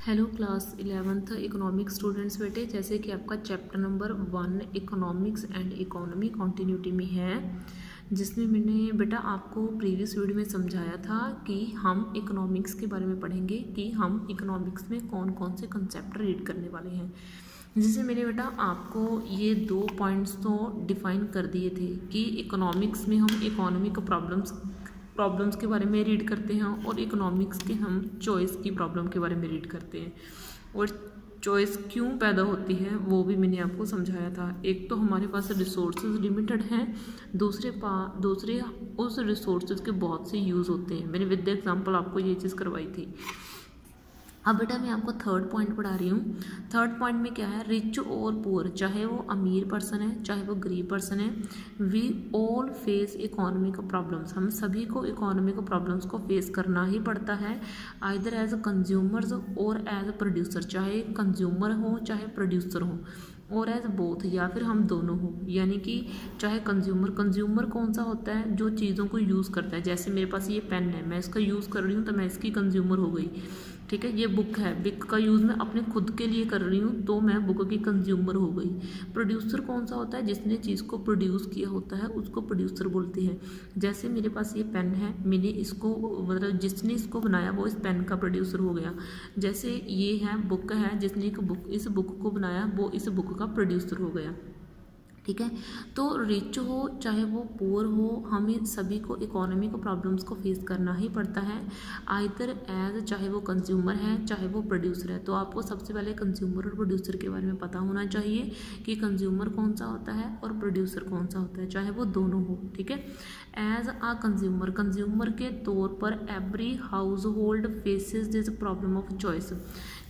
Hello class 11th economic students बेटे, जैसे कि आपका chapter number 1 economics and economy continuity में है, जिसमें मैंने बेटा आपको प्रीवियस वीडियो में समझाया था कि हम इकोनॉमिक्स के बारे में पढ़ेंगे कि हम इकोनॉमिक्स में कौन कौन से कंसेप्ट रीड करने वाले हैं। जिससे मैंने बेटा आपको ये 2 पॉइंट्स तो डिफाइन कर दिए थे कि इकोनॉमिक्स में हम इकोनॉमिक प्रॉब्लम्स के बारे में रीड करते हैं और इकोनॉमिक्स के हम चॉइस की प्रॉब्लम के बारे में रीड करते हैं, और चॉइस क्यों पैदा होती है वो भी मैंने आपको समझाया था। एक तो हमारे पास रिसोर्सेज लिमिटेड हैं, दूसरे उस रिसोर्सेज के बहुत से यूज़ होते हैं। मैंने विद एग्जांपल आपको ये चीज़ करवाई थी। अब बेटा मैं आपको थर्ड पॉइंट पढ़ा रही हूँ। थर्ड पॉइंट में क्या है, रिच और पुअर, चाहे वो अमीर पर्सन है चाहे वो गरीब पर्सन है, we all face economic problems. हम सभी को इकोनॉमिक प्रॉब्लम्स को फेस करना ही पड़ता है, आइदर एज कंज्यूमर्स और एज प्रोड्यूसर, चाहे कंज्यूमर हो चाहे प्रोड्यूसर हो, और एज बोथ, या फिर हम दोनों हो। यानी कि चाहे कंज्यूमर कौन सा होता है, जो चीज़ों को यूज़ करता है। जैसे मेरे पास ये पेन है, मैं इसका यूज़ कर रही हूँ तो मैं इसकी कंज्यूमर हो गई, ठीक है। ये बुक है, बुक का यूज़ मैं अपने खुद के लिए कर रही हूँ तो मैं बुक की कंज्यूमर हो गई। प्रोड्यूसर कौन सा होता है, जिसने चीज़ को प्रोड्यूस किया होता है उसको प्रोड्यूसर बोलते हैं। जैसे मेरे पास ये पेन है, मैंने इसको मतलब जिसने इसको बनाया वो इस पेन का प्रोड्यूसर हो गया। जैसे ये है बुक है, जिसने इस बुक को बनाया वो इस बुक का प्रोड्यूसर हो गया, ठीक है। तो रिच हो चाहे वो पुअर हो, हमें सभी को इकोनॉमी को प्रॉब्लम्स को फेस करना ही पड़ता है, आइदर एज, चाहे वो कंज्यूमर है चाहे वो प्रोड्यूसर है। तो आपको सबसे पहले कंज्यूमर और प्रोड्यूसर के बारे में पता होना चाहिए कि कंज्यूमर कौन सा होता है और प्रोड्यूसर कौन सा होता है, चाहे वो दोनों हो, ठीक है। एज आ कंज्यूमर के तौर पर every house hold faces this problem of choice.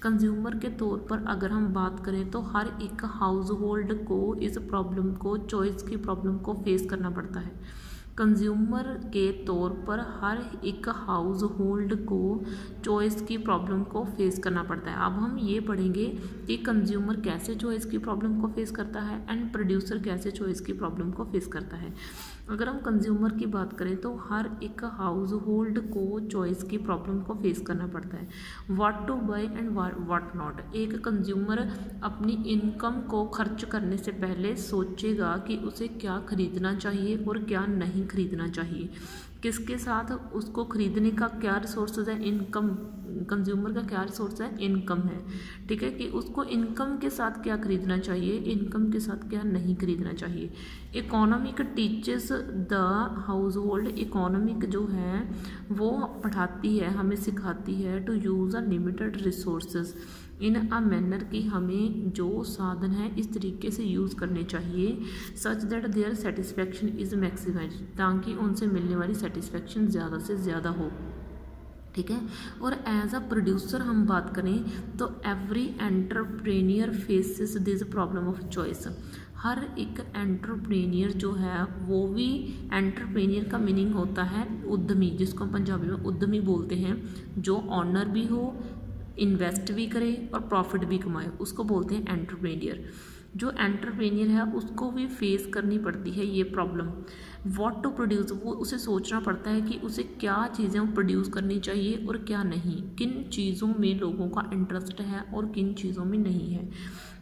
Consumer के तौर पर अगर हम बात करें तो हर एक हाउस होल्ड को इस प्रॉब्लम को, चॉइस की प्रॉब्लम को फेस करना पड़ता है। कंज्यूमर के तौर पर हर एक हाउस होल्ड को चॉइस की प्रॉब्लम को फेस करना पड़ता है। अब हम ये पढ़ेंगे कि कंज्यूमर कैसे चॉइस की प्रॉब्लम को फेस करता है एंड प्रोड्यूसर कैसे चॉइस की प्रॉब्लम को फेस करता है। अगर हम कंज्यूमर की बात करें तो हर एक हाउस होल्ड को चॉइस की प्रॉब्लम को फेस करना पड़ता है, what to buy and what not. एक कंज्यूमर अपनी इनकम को खर्च करने से पहले सोचेगा कि उसे क्या खरीदना चाहिए और क्या नहीं खरीदना चाहिए, किसके साथ उसको खरीदने का क्या रिसोर्सेज है, इनकम। कंज्यूमर का क्या रिसोर्स है, इनकम है, ठीक है, कि उसको इनकम के साथ क्या खरीदना चाहिए, इनकम के साथ क्या नहीं खरीदना चाहिए। Economic teaches the household, economic जो है वो पढ़ाती है, हमें सिखाती है to use a limited resources in a manner, कि हमें जो साधन है इस तरीके से यूज़ करने चाहिए, such that their satisfaction is maximise, ताकि उनसे मिलने वाली सेटिस्फैक्शन ज़्यादा से ज़्यादा हो, ठीक है। और एज अ प्रोड्यूसर हम बात करें तो every entrepreneur faces this problem of choice. हर एक एंटरप्रेन्योर जो है वो भी, एंटरप्रेन्योर का मीनिंग होता है उद्यमी, जिसको पंजाबी में उद्यमी बोलते हैं, जो ऑनर भी हो, इन्वेस्ट भी करे और प्रॉफिट भी कमाए, उसको बोलते हैं एंटरप्रेन्योर। जो एंटरप्रेन्योर है उसको भी फेस करनी पड़ती है ये प्रॉब्लम। व्हाट टू प्रोड्यूस, वो उसे सोचना पड़ता है कि उसे क्या चीज़ें प्रोड्यूस करनी चाहिए और क्या नहीं, किन चीज़ों में लोगों का इंटरेस्ट है और किन चीज़ों में नहीं है।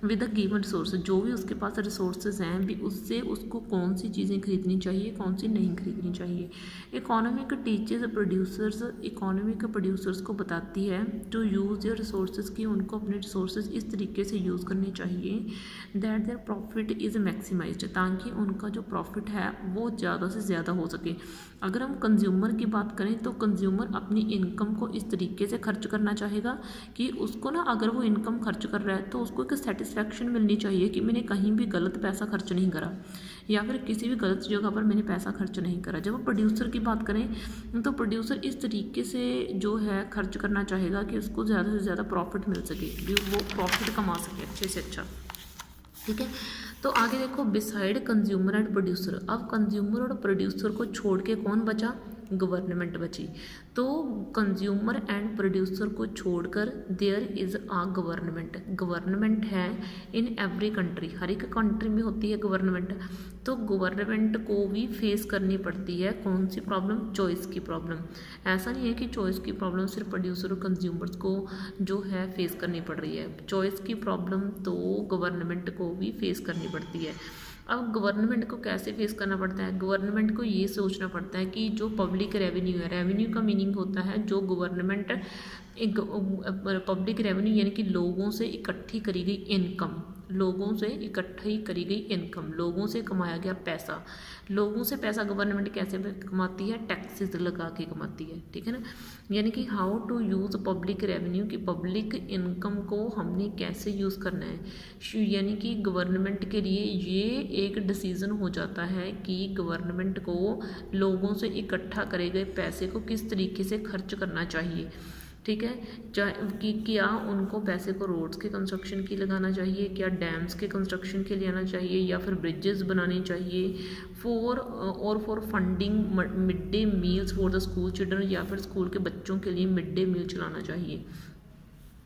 विद अ गिवन रिसोर्स, जो भी उसके पास रिसोर्सेज हैं भी, उससे उसको कौन सी चीज़ें खरीदनी चाहिए कौन सी नहीं खरीदनी चाहिए। Economic teachers producers, economic producers को बताती है टू यूज़ योर रिसोर्सेज, की उनको अपने रिसोर्सेज इस तरीके से यूज़ करने चाहिए that their profit is maximised, ताकि उनका जो प्रॉफिट है वो ज़्यादा से ज़्यादा हो सके। अगर हम कंज्यूमर की बात करें तो कंज्यूमर अपनी इनकम को इस तरीके से खर्च करना चाहेगा कि उसको ना, अगर वो इनकम खर्च कर रहा है तो उसको एक सेटिस्फैक्शन मिलनी चाहिए कि मैंने कहीं भी गलत पैसा खर्च नहीं करा, या फिर किसी भी गलत जगह पर मैंने पैसा खर्च नहीं करा। जब हम प्रोड्यूसर की बात करें तो प्रोड्यूसर इस तरीके से जो है खर्च करना चाहेगा कि उसको ज़्यादा से ज़्यादा प्रॉफिट मिल सके, वो प्रॉफिट कमा सके अच्छे से अच्छा, ठीक है। तो आगे देखो, बिसाइड कंज्यूमर एंड प्रोड्यूसर, अब कंज्यूमर और प्रोड्यूसर को छोड़ के कौन बचा, गवर्नमेंट बची। तो कंज्यूमर एंड प्रोड्यूसर को छोड़कर there is a government. Government है इन एवरी कंट्री, हर एक कंट्री में होती है गवर्नमेंट। तो गवर्नमेंट को भी फेस करनी पड़ती है कौन सी प्रॉब्लम, चॉइस की प्रॉब्लम। ऐसा नहीं है कि चॉइस की प्रॉब्लम सिर्फ प्रोड्यूसर और कंज्यूमर्स को जो है फेस करनी पड़ रही है, चॉइस की प्रॉब्लम तो गवर्नमेंट को भी फेस करनी पड़ती है। अब गवर्नमेंट को कैसे फेस करना पड़ता है, गवर्नमेंट को ये सोचना पड़ता है कि जो पब्लिक रेवेन्यू है, रेवेन्यू का मीनिंग होता है जो गवर्नमेंट एक पब्लिक रेवेन्यू यानी कि लोगों से इकट्ठी करी गई इनकम, लोगों से इकट्ठी करी गई इनकम, लोगों से कमाया गया पैसा। लोगों से पैसा गवर्नमेंट कैसे कमाती है, टैक्सेस लगा के कमाती है, ठीक है ना। यानी कि how to use public revenue, की पब्लिक इनकम को हमने कैसे यूज़ करना है। यानी कि गवर्नमेंट के लिए ये एक डिसीज़न हो जाता है कि गवर्नमेंट को लोगों से इकट्ठा करे गए पैसे को किस तरीके से खर्च करना चाहिए, ठीक है। चाहे कि क्या उनको पैसे को रोड्स के कंस्ट्रक्शन की लगाना चाहिए, क्या डैम्स के कंस्ट्रक्शन के लिए आना चाहिए, या फिर ब्रिजेस बनाने चाहिए for funding mid day meals for the school children, या फिर स्कूल के बच्चों के लिए मिड डे मील चलाना चाहिए।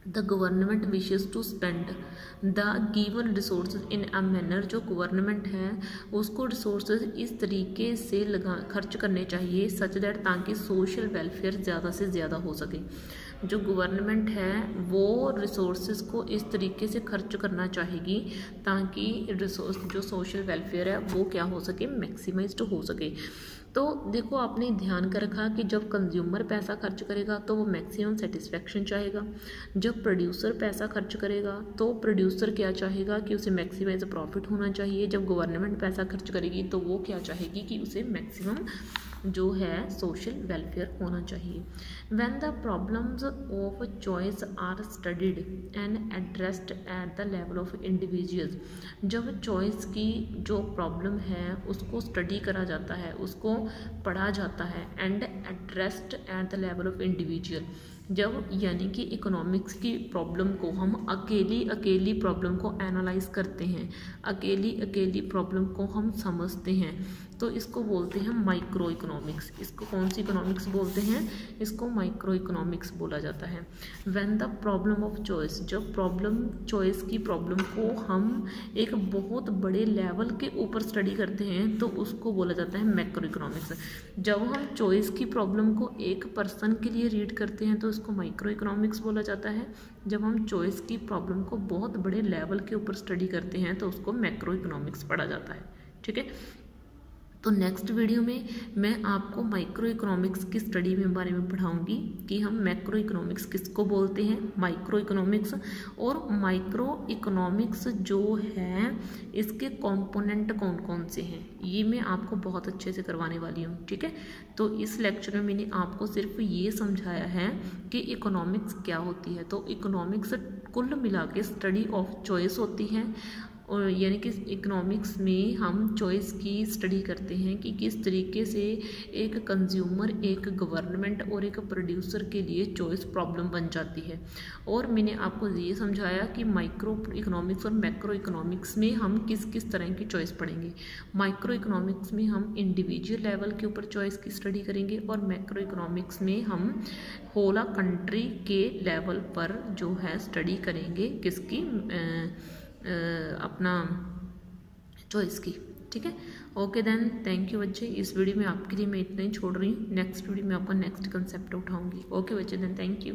The government wishes to spend the given resources in a manner, जो गवर्नमेंट है उसको रिसोर्सेज इस तरीके से खर्च करने चाहिए सच दैट ताकि सोशल वेलफेयर ज़्यादा से ज़्यादा हो सके। जो गवर्नमेंट है वो रिसोर्सेज को इस तरीके से खर्च करना चाहेगी ताकि रिसोर्स जो सोशल वेलफेयर है वो क्या हो सके, मैक्सिमाइज्ड हो सके। तो देखो आपने ध्यान कर रखा कि जब कंज्यूमर पैसा खर्च करेगा तो वो मैक्सिमम सेटिस्फेक्शन चाहेगा, जब प्रोड्यूसर पैसा खर्च करेगा तो प्रोड्यूसर क्या चाहेगा कि उसे मैक्सिमाइज प्रॉफिट होना चाहिए, जब गवर्नमेंट पैसा खर्च करेगी तो वो क्या चाहेगी कि उसे मैक्सिमम जो है सोशल वेलफेयर होना चाहिए। When the problems of choice are studied and addressed at the level of individuals, जब चॉइस की जो प्रॉब्लम है उसको स्टडी करा जाता है, उसको पढ़ा जाता है, and addressed at the level of individual, जब यानी कि इकोनॉमिक्स की प्रॉब्लम को हम अकेली प्रॉब्लम को एनालाइज करते हैं, अकेली प्रॉब्लम को हम समझते हैं, तो इसको बोलते हैं माइक्रो इकोनॉमिक्स। इसको कौन सी इकोनॉमिक्स बोलते हैं, इसको माइक्रो इकोनॉमिक्स बोला जाता है। When the problem of choice, जब प्रॉब्लम चॉइस की प्रॉब्लम को हम एक बहुत बड़े लेवल के ऊपर स्टडी करते हैं तो उसको बोला जाता है मैक्रो इकोनॉमिक्स। जब हम चॉइस की प्रॉब्लम को एक पर्सन के लिए रीड करते हैं तो इसको माइक्रो इकोनॉमिक्स बोला जाता है। जब हम चॉइस की प्रॉब्लम को बहुत बड़े लेवल के ऊपर स्टडी करते हैं तो उसको मैक्रो इकोनॉमिक्स पढ़ा जाता है, ठीक है। तो नेक्स्ट वीडियो में मैं आपको माइक्रो इकोनॉमिक्स की स्टडी में बारे में पढ़ाऊंगी कि हम मैक्रो इकोनॉमिक्स किसको बोलते हैं, माइक्रो इकोनॉमिक्स, और माइक्रो इकोनॉमिक्स जो है इसके कंपोनेंट कौन कौन से हैं ये मैं आपको बहुत अच्छे से करवाने वाली हूँ, ठीक है। तो इस लेक्चर में मैंने आपको सिर्फ ये समझाया है कि इकोनॉमिक्स क्या होती है। तो इकोनॉमिक्स कुल मिला के स्टडी ऑफ चॉइस होती है, और यानी कि इकोनॉमिक्स में हम चॉइस की स्टडी करते हैं कि किस तरीके से एक कंज्यूमर, एक गवर्नमेंट और एक प्रोड्यूसर के लिए चॉइस प्रॉब्लम बन जाती है। और मैंने आपको ये समझाया कि माइक्रो इकोनॉमिक्स और मैक्रो इकोनॉमिक्स में हम किस किस तरह की चॉइस पढ़ेंगे। माइक्रो इकोनॉमिक्स में हम इंडिविजुअल लेवल के ऊपर चॉइस की स्टडी करेंगे, और मैक्रो इकोनॉमिक्स में हम होल कंट्री के लेवल पर जो है स्टडी करेंगे किसकी, अपना चॉइस की, ठीक है। ओके देन, थैंक यू बच्चे। इस वीडियो में आपके लिए मैं इतना ही छोड़ रही हूँ, नेक्स्ट वीडियो में आपका नेक्स्ट कंसेप्ट उठाऊंगी। ओके बच्चे देन, थैंक यू।